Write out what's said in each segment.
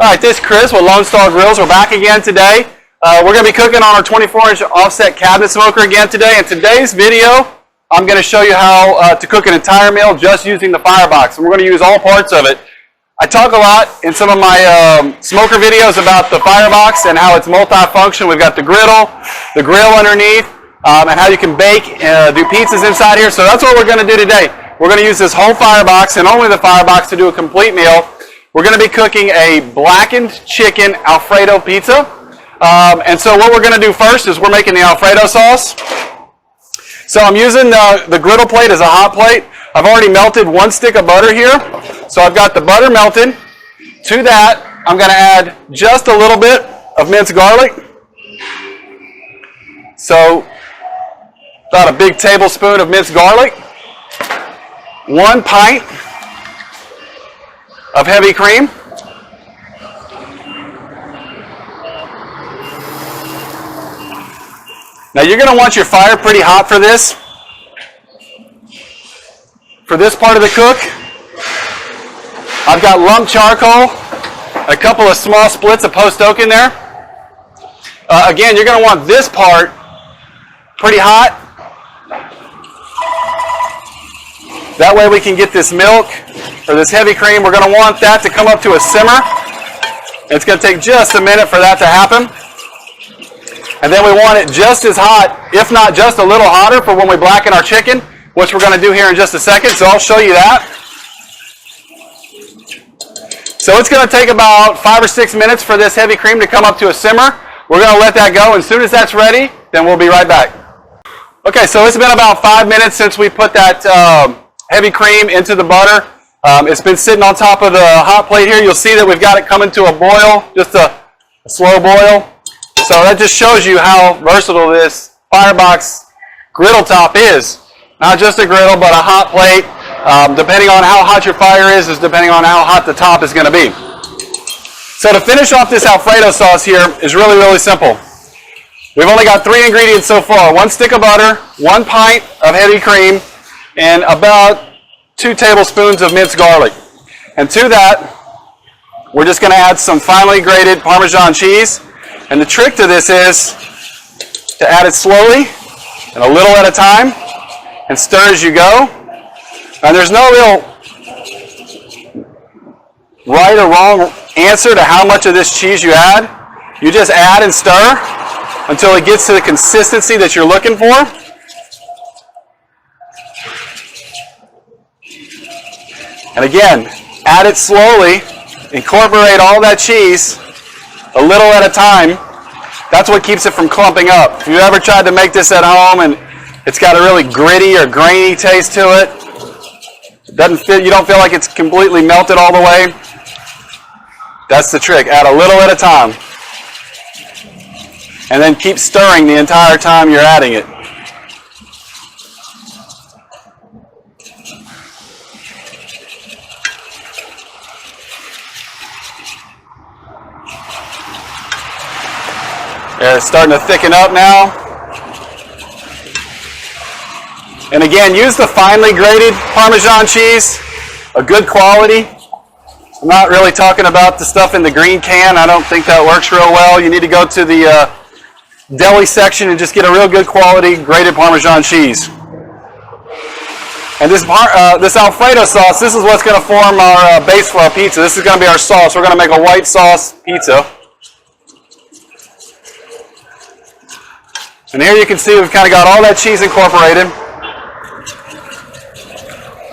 All right, this is Chris with Lone Star Grillz. We're back again today. We're going to be cooking on our 24-inch offset cabinet smoker again today. In today's video, I'm going to show you how to cook an entire meal just using the firebox. And we're going to use all parts of it. I talk a lot in some of my smoker videos about the firebox and how it's multi-function. We've got the griddle, the grill underneath, and how you can bake, do pizzas inside here. So that's what we're going to do today. We're going to use this whole firebox and only the firebox to do a complete meal. We're going to be cooking a blackened chicken Alfredo pizza. And so what we're going to do first is we're making the Alfredo sauce. So I'm using the griddle plate as a hot plate. I've already melted 1 stick of butter here. So I've got the butter melted. To that, I'm going to add just a little bit of minced garlic. So about a big tablespoon of minced garlic. 1 pint of heavy cream. Now you're going to want your fire pretty hot for this. For this part of the cook, I've got lumped charcoal, a couple of small splits of post oak in there. Again, you're going to want this part pretty hot. That way we can get this milk or this heavy cream. We're going to want that to come up to a simmer. It's going to take just a minute for that to happen. And then we want it just as hot, if not just a little hotter, for when we blacken our chicken, which we're going to do here in just a second. So I'll show you that. So it's going to take about 5 or 6 minutes for this heavy cream to come up to a simmer. We're going to let that go. As soon as that's ready, then we'll be right back. Okay, so it's been about 5 minutes since we put that heavy cream into the butter. It's been sitting on top of the hot plate here. You'll see that we've got it coming to a boil, just a slow boil. So that just shows you how versatile this firebox griddle top is. Not just a griddle, but a hot plate. Depending on how hot your fire is depending on how hot the top is going to be. So to finish off this Alfredo sauce here is really, really simple. We've only got 3 ingredients so far. 1 stick of butter, 1 pint of heavy cream, and about 2 tablespoons of minced garlic. And to that, we're just going to add some finely grated Parmesan cheese. And the trick to this is to add it slowly and a little at a time and stir as you go. And there's no real right or wrong answer to how much of this cheese you add. You just add and stir until it gets to the consistency that you're looking for. And again, add it slowly, incorporate all that cheese a little at a time. That's what keeps it from clumping up. If you've ever tried to make this at home and it's got a really gritty or grainy taste to it, you don't feel like it's completely melted all the way, that's the trick. Add a little at a time. And then keep stirring the entire time you're adding it. It's starting to thicken up now. And again, use the finely grated Parmesan cheese, a good quality. I'm not really talking about the stuff in the green can. I don't think that works real well. You need to go to the deli section and just get a real good quality grated Parmesan cheese. And this Alfredo sauce, this is what's going to form our base for our pizza. This is going to be our sauce. We're going to make a white sauce pizza. And here you can see we've kind of got all that cheese incorporated.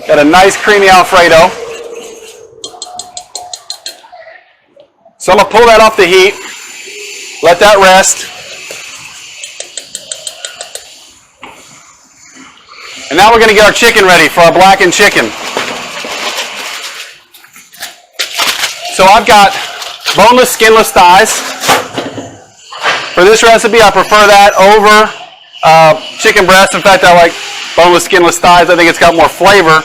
Got a nice creamy Alfredo. So I'm going to pull that off the heat. Let that rest. And now we're going to get our chicken ready for our blackened chicken. So I've got boneless, skinless thighs. For this recipe, I prefer that over chicken breast. In fact, I like boneless, skinless thighs. I think it's got more flavor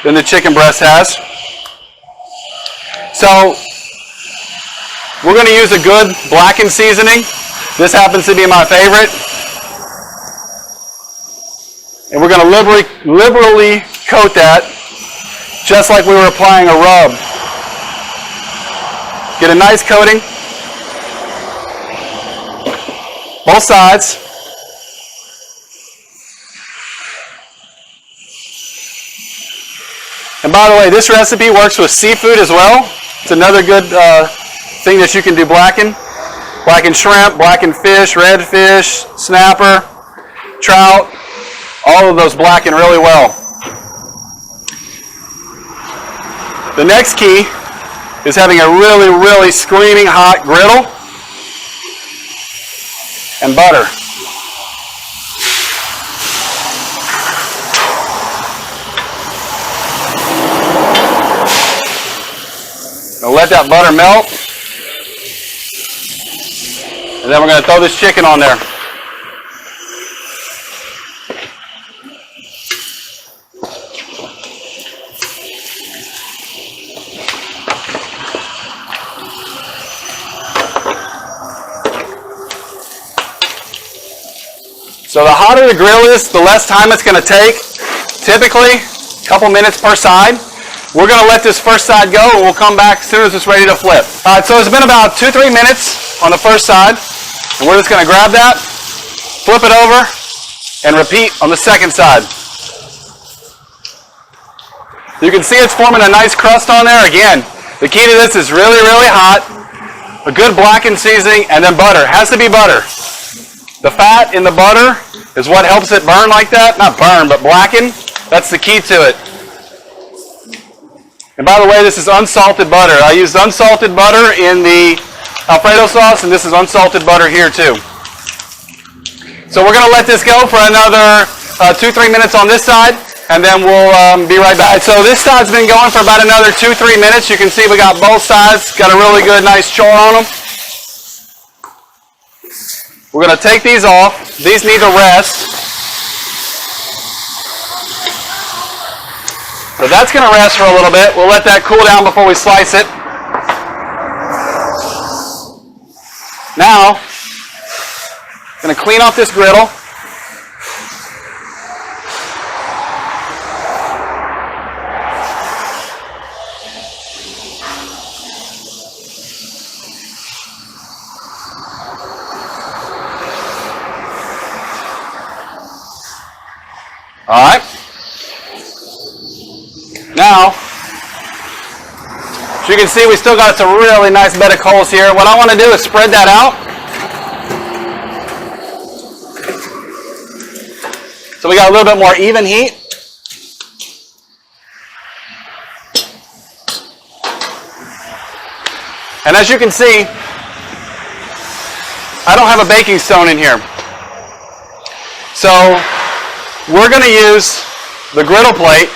than the chicken breast has. So we're going to use a good blackened seasoning. This happens to be my favorite. And we're going to liberally coat that just like we were applying a rub. Get a nice coating. Both sides. And by the way, this recipe works with seafood as well. It's another good thing that you can do blackened. Blackened shrimp, blackened fish, redfish, snapper, trout. All of those blacken really well. The next key is having a really, really screaming hot griddle and butter. Now let that butter melt. And then we're going to throw this chicken on there. So the hotter the grill is, the less time it's going to take. Typically, a couple minutes per side. We're going to let this first side go, and we'll come back as soon as it's ready to flip. All right, so it's been about 2-3 minutes on the first side, and we're just going to grab that, flip it over, and repeat on the second side. You can see it's forming a nice crust on there. Again, the key to this is really, really hot, a good blackened seasoning, and then butter. It has to be butter. The fat in the butter is what helps it burn like that. Not burn, but blacken. That's the key to it. And by the way, this is unsalted butter. I used unsalted butter in the Alfredo sauce, and this is unsalted butter here too. So we're going to let this go for another 2-3 minutes on this side, and then we'll be right back. So this side's been going for about another 2-3 minutes. You can see we got both sides, got a really good, nice char on them. We're going to take these off. These need to rest. So that's going to rest for a little bit. We'll let that cool down before we slice it. Now, I'm going to clean off this griddle. All right. Now, as you can see, we still got some really nice bed of coals here. What I want to do is spread that out. So we got a little bit more even heat. And as you can see, I don't have a baking stone in here. So we're going to use the griddle plate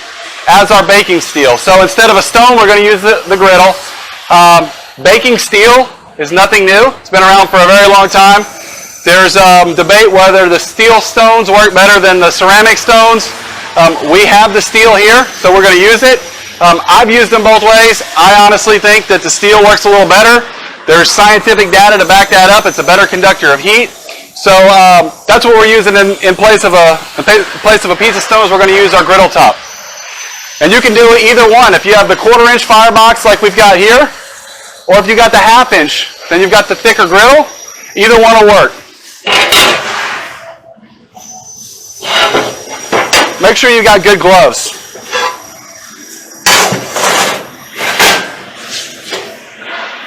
as our baking steel. So instead of a stone, we're going to use the griddle. Baking steel is nothing new. It's been around for a very long time. There's debate whether the steel stones work better than the ceramic stones. We have the steel here, so we're going to use it. I've used them both ways. I honestly think that the steel works a little better. There's scientific data to back that up. It's a better conductor of heat. So that's what we're using in place of a pizza stone. We're going to use our griddle top. And you can do either one. If you have the 1/4-inch firebox like we've got here, or if you got the 1/2-inch, then you've got the thicker griddle. Either one will work. Make sure you got good gloves.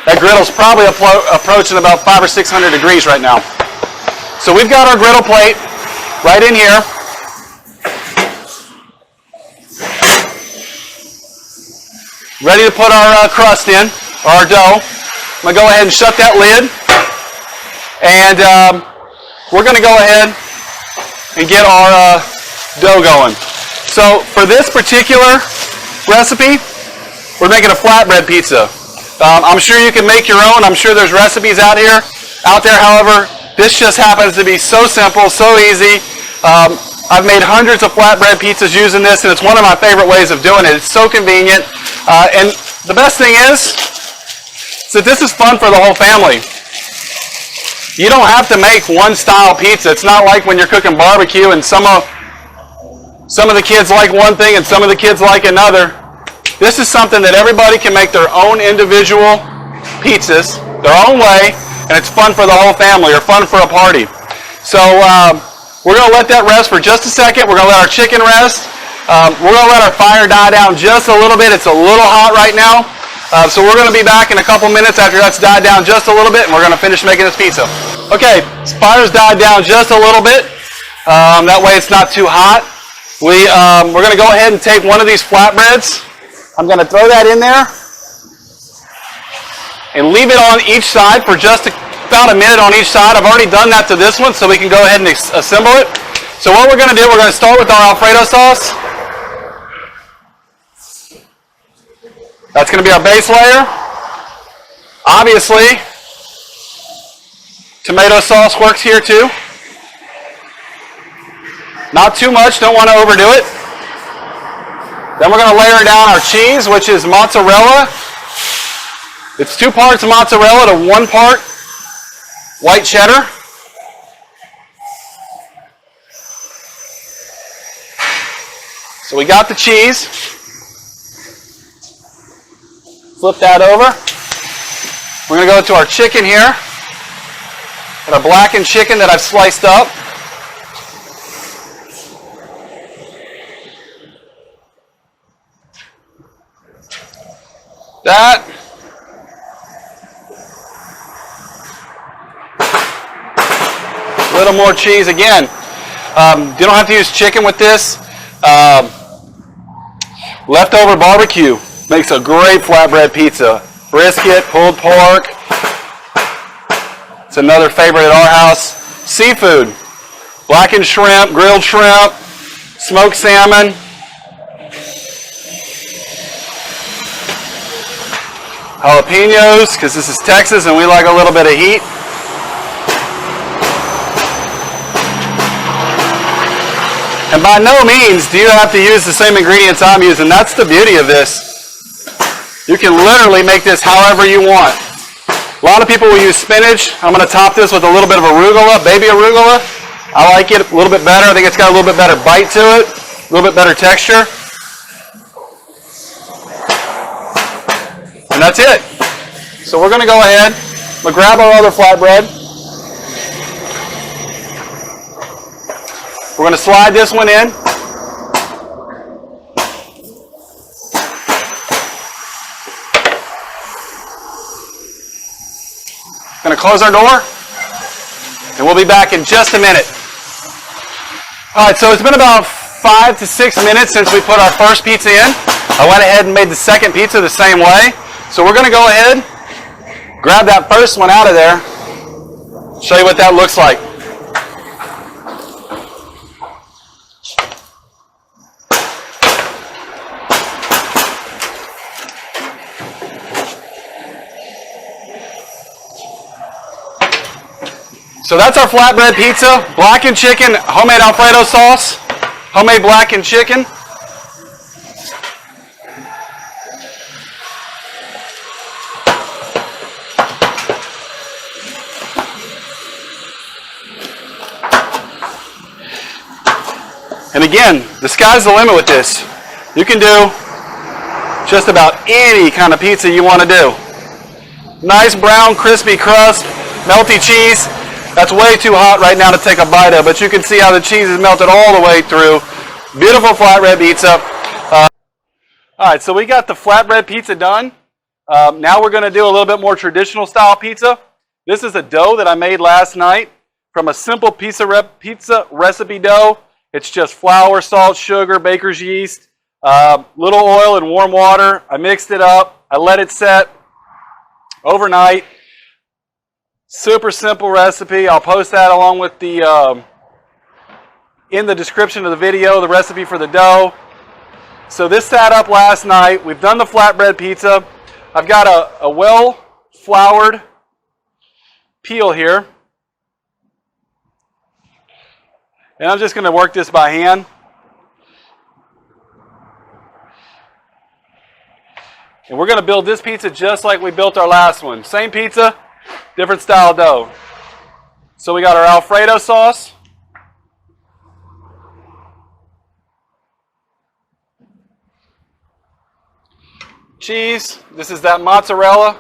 That griddle's probably approaching about 500 or 600 degrees right now. So we've got our griddle plate right in here. Ready to put our crust in, our dough. I'm going to go ahead and shut that lid. And we're going to go ahead and get our dough going. So for this particular recipe, we're making a flatbread pizza. I'm sure you can make your own. I'm sure there's recipes out there. However, this just happens to be so simple, so easy. I've made hundreds of flatbread pizzas using this, and it's one of my favorite ways of doing it. It's so convenient. And the best thing is that this is fun for the whole family. You don't have to make one style pizza. It's not like when you're cooking barbecue and some of the kids like one thing and some of the kids like another. This is something that everybody can make their own individual pizzas their own way, and it's fun for the whole family or fun for a party. So we're going to let that rest for just a second. We're going to let our chicken rest. We're going to let our fire die down just a little bit. It's a little hot right now. So we're going to be back in a couple minutes after that's died down just a little bit, and we're going to finish making this pizza. Okay, fire's died down just a little bit. That way it's not too hot. We're going to go ahead and take one of these flatbreads. I'm going to throw that in there and leave it on each side for just about a minute on each side. I've already done that to this one, so we can go ahead and assemble it. So what we're going to do, we're going to start with our Alfredo sauce. That's going to be our base layer. Obviously, tomato sauce works here too. Not too much, don't want to overdo it. Then we're going to layer down our cheese, which is mozzarella. It's 2 parts mozzarella to 1 part white cheddar. So we got the cheese. Flip that over. We're going to go to our chicken here. Got a blackened chicken that I've sliced up. That. A little more cheese again. You don't have to use chicken with this. Leftover barbecue makes a great flatbread pizza. Brisket, pulled pork. It's another favorite at our house. Seafood. Blackened shrimp, grilled shrimp, smoked salmon. Jalapenos, because this is Texas and we like a little bit of heat. And by no means do you have to use the same ingredients I'm using. That's the beauty of this. You can literally make this however you want. A lot of people will use spinach. I'm going to top this with a little bit of arugula, baby arugula. I like it a little bit better. I think it's got a little bit better bite to it, a little bit better texture. And that's it. So we're going to go ahead. We'll grab our other flatbread. We're going to slide this one in. Going to close our door, and we'll be back in just a minute. All right, so it's been about 5 to 6 minutes since we put our first pizza in. I went ahead and made the second pizza the same way. So we're going to go ahead, grab that first one out of there, show you what that looks like. So that's our flatbread pizza, blackened chicken, homemade Alfredo sauce, homemade blackened chicken. And again, the sky's the limit with this. You can do just about any kind of pizza you want to do. Nice brown, crispy crust, melty cheese. That's way too hot right now to take a bite of, but you can see how the cheese is melted all the way through. Beautiful flatbread pizza. All right, so we got the flatbread pizza done. Now we're going to do a little bit more traditional style pizza. This is a dough that I made last night from a simple pizza recipe dough. It's just flour, salt, sugar, baker's yeast, little oil and warm water. I mixed it up. I let it set overnight. Super simple recipe. I'll post that along with the in the description of the video, the recipe for the dough. So this sat up last night. We've done the flatbread pizza. I've got a well-floured peel here. And I'm just going to work this by hand. And we're going to build this pizza just like we built our last one. Same pizza, different style dough. So we got our Alfredo sauce. Cheese. This is that mozzarella.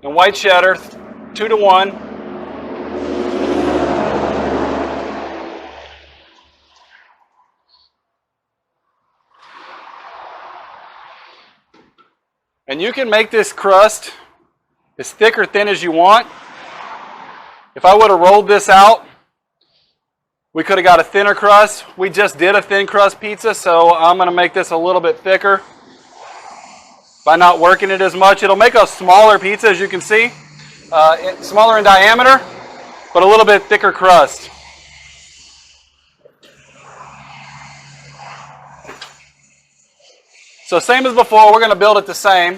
and white cheddar, 2 to 1. And you can make this crust as thick or thin as you want. If I would have rolled this out, we could have got a thinner crust. We just did a thin crust pizza, so I'm going to make this a little bit thicker by not working it as much. It'll make a smaller pizza, as you can see. Smaller in diameter, but a little bit thicker crust. So same as before, we're going to build it the same.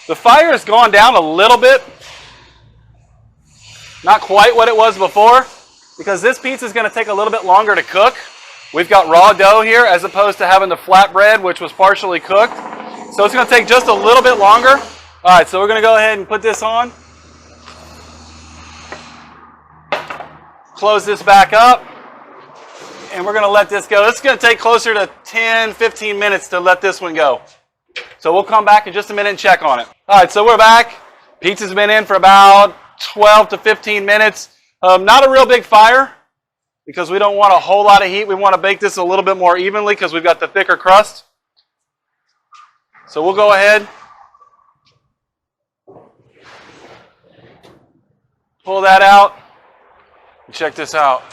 The fire has gone down a little bit. Not quite what it was before, because this pizza is going to take a little bit longer to cook. We've got raw dough here as opposed to having the flatbread, which was partially cooked. So it's going to take just a little bit longer. All right, so we're going to go ahead and put this on. Close this back up. And we're going to let this go. This is going to take closer to 10, 15 minutes to let this one go. So we'll come back in just a minute and check on it. All right, so we're back. Pizza's been in for about 12 to 15 minutes. Not a real big fire because we don't want a whole lot of heat. We want to bake this a little bit more evenly because we've got the thicker crust. So we'll go ahead, pull that out, and check this out.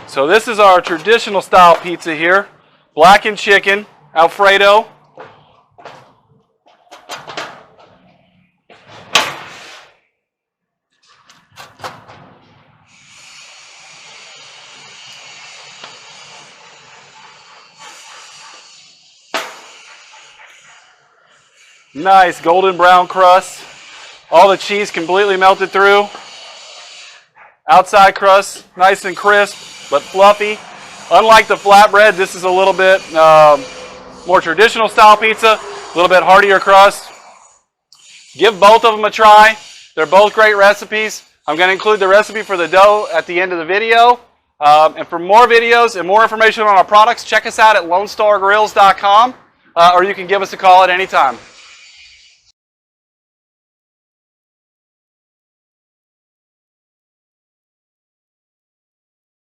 So this is our traditional style pizza here. Blackened chicken, Alfredo. Nice golden brown crust. All the cheese completely melted through. Outside crust, nice and crisp, but fluffy. Unlike the flatbread, this is a little bit more traditional style pizza, a little bit heartier crust. Give both of them a try. They're both great recipes. I'm going to include the recipe for the dough at the end of the video. And for more videos and more information on our products, check us out at LoneStarGrills.com, or you can give us a call at any time.